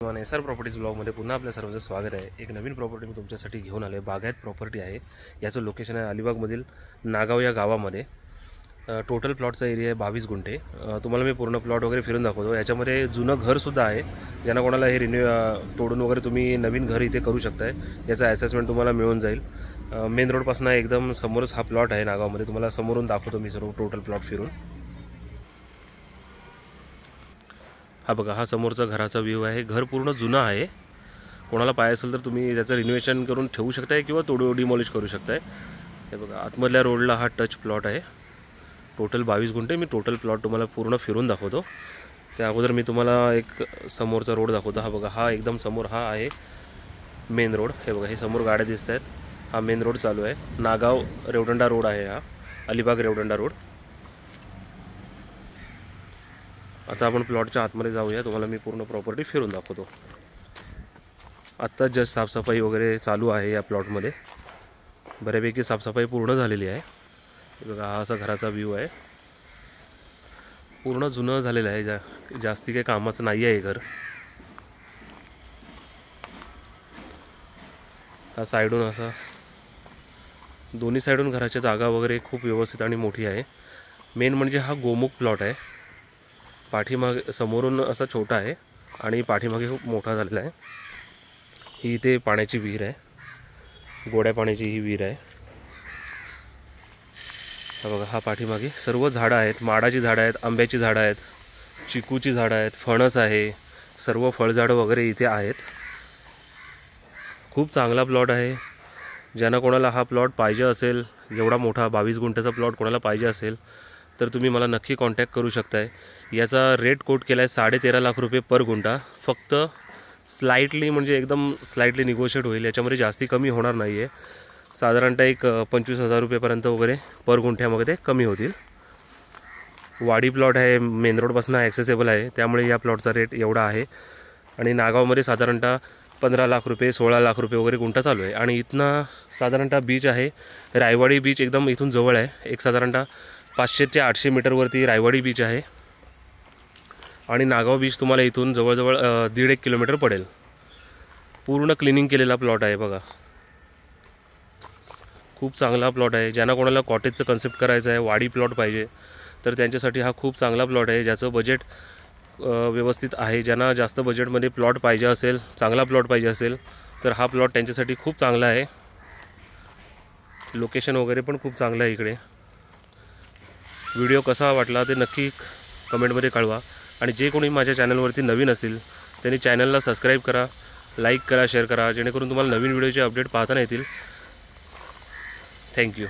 SR properties ब्लॉगमध्ये पुन्हा आपल्या सर्वांचं स्वागत आहे। एक नवीन प्रॉपर्टी मी तुमच्यासाठी घेऊन आलो आहे। बागायत प्रॉपर्टी आहे। याचं लोकेशन आहे अलिबागमधील नागाव या गावामध्ये। टोटल प्लॉटचा एरिया आहे 22 गुंठे। तुम्हाला मी पूर्ण प्लॉट वगैरे फिरून दाखवतो। याच्यामध्ये जुनं घरसुद्धा आहे, ज्यांना कोणाला हे तोडून वगैरे तुम्ही नवीन घर इथे करू शकताय। याचा असेसमेंट तुम्हाला मिळून जाईल। मेन रोडपासून एकदम समोरच हा प्लॉट आहे नागावमध्ये। तुम्हाला समोरून दाखवतो मी सर्व टोटल प्लॉट फिरून। हा बघा, हा समोरचा घराचा व्ह्यू आहे। घर पूर्ण जुनं आहे। कोणाला पाहिजे असेल तर तुम्ही त्याचं रिनोव्हेशन करून ठेवू शकताय किंवा डिमॉलिश करू शकताय। हे बघा, आतमधल्या रोडला हा टच प्लॉट आहे। टोटल 22 गुंठे। मी टोटल प्लॉट तुम्हाला पूर्ण फिरून दाखवतो। त्या अगोदर मी तुम्हाला एक समोरचा रोड दाखवतो। हा बघा, हा एकदम समोर हा आहे मेन रोड। हे बघा, हे समोर गाड्या दिसत आहेत। हा मेन रोड चालू आहे। नागाव रेवदंडा रोड आहे हा, अलिबाग रेवदंडा रोड। आता आपण प्लॉटच्या आतमध्ये जाऊया। तुम्हाला मी पूर्ण प्रॉपर्टी फिरून दाखवतो। आत्ता जस्ट साफसफाई वगैरे चालू आहे या प्लॉटमध्ये। बऱ्यापैकी साफसफाई पूर्ण झालेली आहे। बघा, हा असा घराचा व्ह्यू आहे। पूर्ण जुनं झालेलं आहे, जास्ती काही कामाचं नाही आहे घर। हा साईडून असा दोन्ही साईडून घराच्या जागा वगैरे खूप व्यवस्थित आणि मोठी आहे। मेन म्हणजे हा गोमुख प्लॉट आहे। पाठीमागे समोरून असा छोटा आहे आणि पाठीमागे खूप मोठा झालेला आहे। ही इथे पाण्याची विहीर आहे, गोड्या पाण्याची ही विहीर आहे। हा बघा, हा पाठीमागे सर्व झाडं आहेत। माडाची झाडं आहेत, आंब्याची झाडं आहेत, चिकूची झाडं आहेत, फणस आहे, सर्व फळझाडं वगैरे इथे आहेत। खूप चांगला प्लॉट आहे। ज्यांना कोणाला हा प्लॉट पाहिजे असेल, एवढा मोठा 22 गुंठ्याचा प्लॉट कोणाला पाहिजे असेल तर तुम्ही मला नक्की कॉन्टॅक्ट करू शकताय। याचा रेट कोट केला आहे 13.5 लाख रुपये पर गुंठा। फक्त स्लाइटली म्हणजे एकदम स्लाइटली निगोशिएट होईल, याच्यामध्ये जास्ती कमी होणार नाही आहे। साधारणतः एक 25,000 रुपयेपर्यंत वगैरे पर गुंठ्यामध्ये कमी होतील। वाडी प्लॉट आहे, मेन रोडपासून ॲक्सेसेबल आहे, त्यामुळे या प्लॉटचा रेट एवढा आहे। आणि नागावमध्ये साधारणतः 15 लाख रुपये 16 लाख रुपये वगैरे गुंठा चालू आहे। आणि इथनं साधारणतः बीच आहे, रायवाडी बीच एकदम इथून जवळ आहे। एक साधारणतः 500 ते 800 मीटरवरती रायवाडी बीच आहे। आणि नागाव बीच तुम्हाला इथून जवळजवळ 1.5 किलोमीटर पडेल। पूर्ण क्लिनिंग केलेला प्लॉट आहे बघा। खूप चांगला प्लॉट आहे। ज्यांना कोणाला कॉटेजचं कन्सेप्ट करायचं आहे, वाडी प्लॉट पाहिजे तर त्यांच्यासाठी हा खूप चांगला प्लॉट आहे, ज्याचं बजेट व्यवस्थित आहे। ज्यांना जास्त बजेटमध्ये प्लॉट पाहिजे असेल, चांगला प्लॉट पाहिजे असेल तर हा प्लॉट त्यांच्यासाठी खूप चांगला आहे। लोकेशन वगैरे पण खूप चांगलं आहे इकडे। व्हिडिओ कसा वाटला ते नक्की कमेंटमध्ये कळवा। आणि जे कोणी माझ्या चॅनलवरती नवीन असेल त्यांनी चॅनलला सबस्क्राईब करा, लाईक करा, शेअर करा, जेणेकरून तुम्हाला नवीन व्हिडिओचे अपडेट पाहता येतील। थँक्यू।